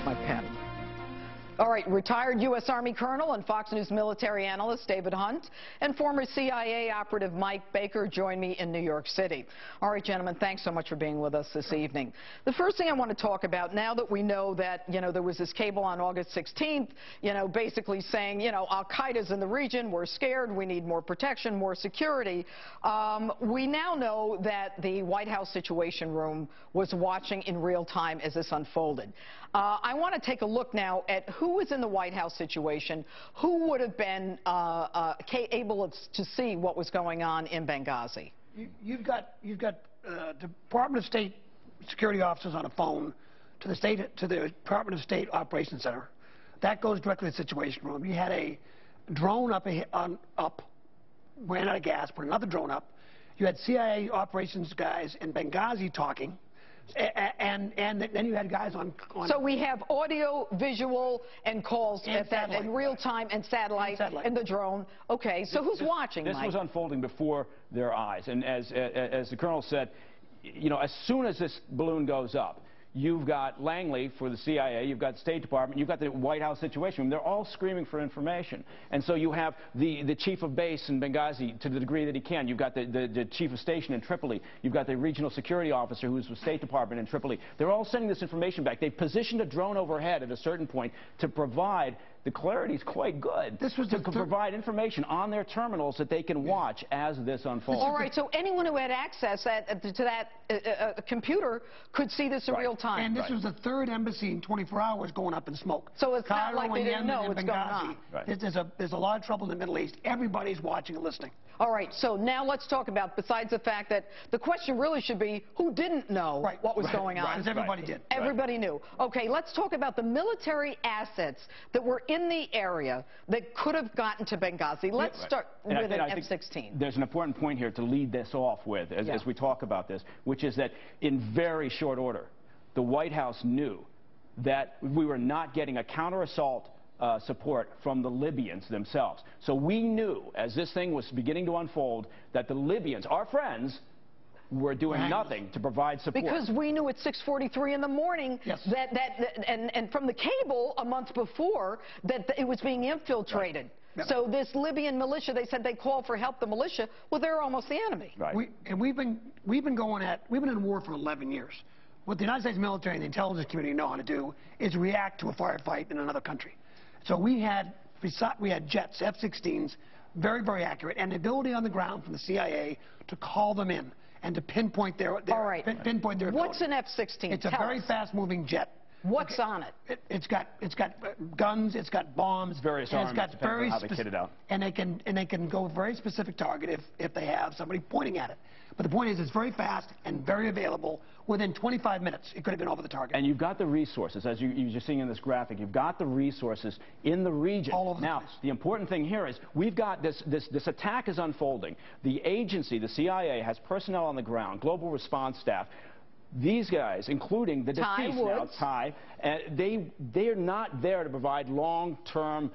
My pen. All right, retired U.S. Army Colonel and Fox News military analyst David Hunt and former CIA operative Mike Baker join me in New York City. All right, gentlemen, thanks so much for being with us this evening. The first thing I want to talk about, now that we know that, there was this cable on August 16th, basically saying, Al-Qaeda's in the region, we're scared, we need more protection, more security. We now know that the White House Situation Room was watching in real time as this unfolded. I want to take a look now at who was in the White House situation, who would have been able to see what was going on in Benghazi. You've got Department of State security officers on a phone to the Department of State Operations Center. That goes directly to the Situation Room. You had a drone up, ran out of gas, put another drone up. You had CIA operations guys in Benghazi talking. And then you had guys on. So we have audio, visual, and calls and in real time, and satellite, and the drone. Okay, so who's watching, This Mike? was unfolding before their eyes. And as the Colonel said, as soon as this balloon goes up, you've got Langley for the CIA, you've got the State Department, you've got the White House Situation Room. They're all screaming for information. And so you have the chief of base in Benghazi to the degree that he can. You've got the chief of station in Tripoli. You've got the regional security officer who's with State Department in Tripoli. They're all sending this information back. They've positioned a drone overhead at a certain point to provide. The clarity is quite good. This was to provide information on their terminals that they can watch as this unfolds. All right, so anyone who had access to that computer could see this in real time. And this was the third embassy in 24 hours going up in smoke. So it's not like they didn't know what's going on. Right. There's a lot of trouble in the Middle East. Everybody's watching and listening. All right, so now let's talk about, besides the fact that the question really should be, who didn't know what was going on? Because everybody did. Everybody knew. Okay, let's talk about the military assets that were in the area that could have gotten to Benghazi. Let's start with an F-16. There's an important point here to lead this off with as we talk about this, which is that in very short order, the White House knew that we were not getting a counter-assault support from the Libyans themselves. So we knew, as this thing was beginning to unfold, that the Libyans, our friends, were doing nothing to provide support. Because we knew at 6:43 in the morning and from the cable a month before that it was being infiltrated. Right. So this Libyan militia, they said they called for help, the militia. Well, they're almost the enemy. Right. We've been in war for 11 years. What the United States military and the intelligence community know how to do is react to a firefight in another country. So we had jets, F-16s, very, very accurate, and the ability on the ground from the CIA to call them in and to pinpoint their ability. What's an F-16? It's a very fast-moving jet. What's on it? It's got guns, it's got bombs, various arms, depending on how they kit it out. And they can go a very specific target if they have somebody pointing at it. But the point is, it's very fast and very available. Within 25 minutes, it could have been over the target. And you've got the resources, as you're seeing in this graphic. You've got the resources in the region. All over the place. Now, the important thing here is we've got this attack is unfolding. The agency, the CIA, has personnel on the ground, global response staff. These guys, including the deceased now, Ty, they are not there to provide long-term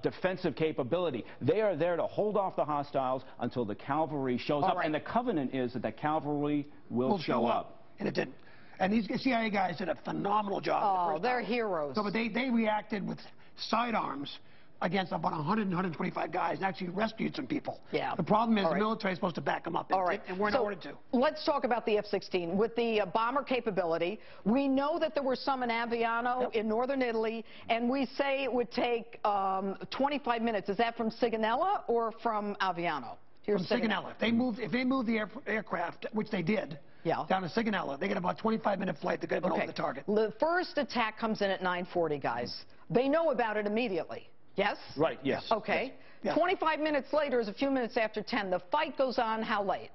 defensive capability. They are there to hold off the hostiles until the cavalry shows up. And the covenant is that the cavalry will show up. And it didn't. And these CIA guys did a phenomenal job. Oh, they're heroes. So, but they reacted with sidearms against about 100 and 125 guys and actually rescued some people. Yeah. The problem is the military is supposed to back them up, and we're not ordered to. Let's talk about the F-16. With the bomber capability, we know that there were some in Aviano in northern Italy, and we say it would take 25 minutes. Is that from Sigonella or from Aviano? From Sigonella. If they moved the aircraft, which they did, down to Sigonella, they get about a 25-minute flight to get over the target. The first attack comes in at 9:40, guys. They know about it immediately. Yes? Right, yes. Okay. Yes. 25 minutes later is a few minutes after 10. The fight goes on how late?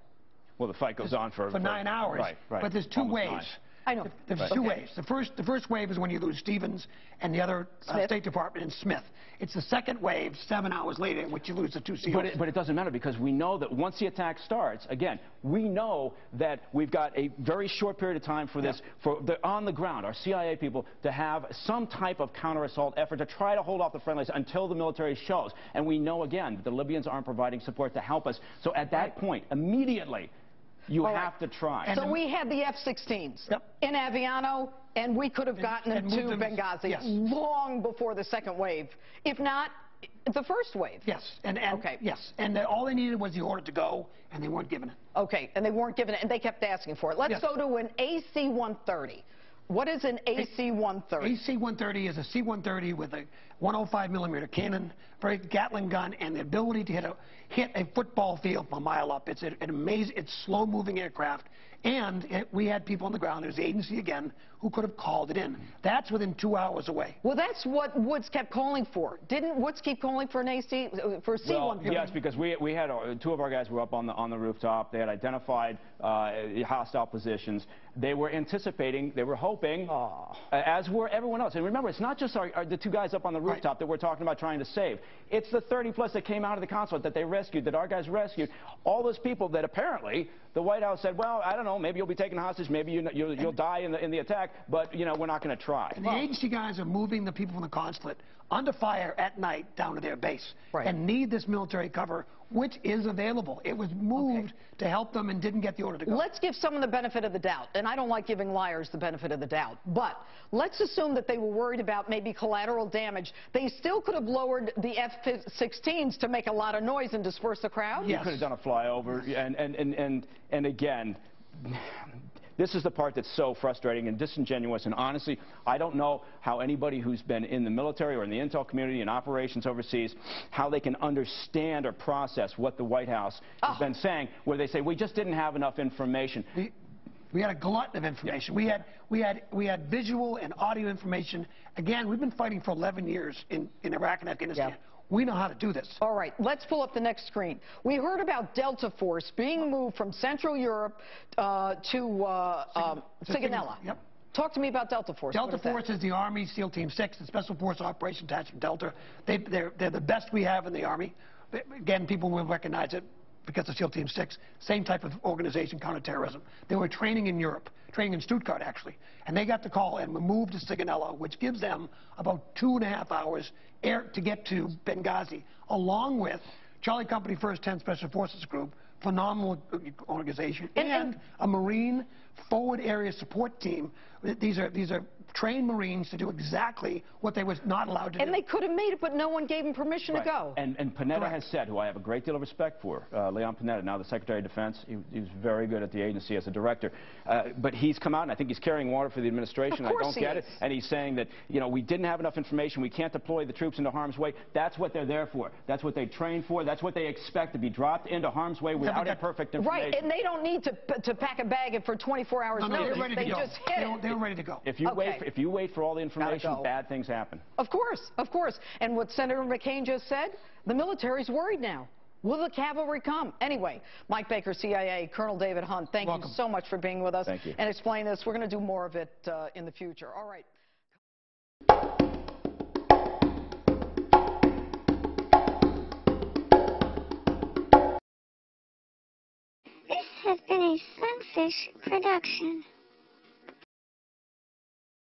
Well, the fight goes on for 9 hours. Right. But there's two waves. I know. There's two waves. The first wave is when you lose Stevens and the other State Department and Smith. It's the second wave, 7 hours later, in which you lose the two SEALs. But it doesn't matter, because we know that once the attack starts, again, we know that we've got a very short period of time for this, on the ground, our CIA people, to have some type of counter-assault effort to try to hold off the friendlies until the military shows. And we know, again, that the Libyans aren't providing support to help us. So at that point, immediately, You All have to try. So we had the F-16s Yep. in Aviano, and we could have gotten them to moved them, Benghazi yes. long before the second wave, if not the first wave. Yes, Okay. yes, and all they needed was the order to go, and they weren't given it. Okay, and they weren't given it, and they kept asking for it. Let's Yes. go to an AC-130. What is an AC-130? AC-130 is a C-130 with a 105 millimeter cannon, very Gatling gun, and the ability to hit a football field from a mile up. It's an amazing, it's slow-moving aircraft, and we had people on the ground. There's the agency again who could have called it in. That's within 2 hours away. Well, that's what Woods kept calling for. Didn't Woods keep calling for an AC for a C-130? Well, yes, because we had two of our guys were up on the rooftop. They had identified hostile positions. They were anticipating, they were hoping, as were everyone else. And remember, it's not just the two guys up on the rooftop that we're talking about trying to save. It's the 30-plus that came out of the consulate that they rescued, that our guys rescued. All those people that apparently the White House said, well, I don't know, maybe you'll be taken hostage, maybe you'll die in the attack, but, you know, we're not going to try. And the agency guys are moving the people from the consulate under fire at night down to their base and need this military cover, which is available. It was moved to help them and didn't get the order to go. Let's give someone the benefit of the doubt, and I don't like giving liars the benefit of the doubt, but let's assume that they were worried about maybe collateral damage. They still could have lowered the F-16s to make a lot of noise and disperse the crowd? You could have done a flyover, and again, this is the part that's so frustrating and disingenuous, and honestly, I don't know how anybody who's been in the military or in the intel community in operations overseas, how they can understand or process what the White House has been saying, where they say, we just didn't have enough information. We had a glutton of information. We had visual and audio information. Again, we've been fighting for 11 years in Iraq and Afghanistan. Yeah. We know how to do this. All right, let's pull up the next screen. We heard about Delta Force being moved from Central Europe to Sigonella. Yep. Talk to me about Delta Force. Delta Force is the Army SEAL Team 6, the Special Force Operation Attachment Delta. They're the best we have in the Army. Again, people will recognize it because of SEAL Team 6. Same type of organization, counterterrorism. They were training in Europe, training in Stuttgart, actually. And they got the call and were moved to Sigonella, which gives them about 2.5 hours to get to Benghazi, along with Charlie Company 1st 10 Special Forces Group, phenomenal organization, and a Marine forward area support team. These are trained Marines to do exactly what they were not allowed to do. And they could have made it, but no one gave them permission to go. And Panetta has said, who I have a great deal of respect for, Leon Panetta, now the Secretary of Defense, he was very good at the agency as a director, but he's come out, and I think he's carrying water for the administration. Of course I don't get it. And he's saying that, you know, we didn't have enough information, we can't deploy the troops into harm's way. That's what they're there for. That's what they train for. That's what they expect, to be dropped into harm's way without imperfect information. Right, and they don't need to pack a bag for 24 hours notice. They just hit it. They were ready to go. If you wait for all the information, bad things happen. Of course, of course. And what Senator McCain just said, the military's worried now. Will the cavalry come? Anyway, Mike Baker, CIA, Colonel David Hunt, thank you so much for being with us and explain this. We're going to do more of it in the future. All right. This has been a Sunfish production.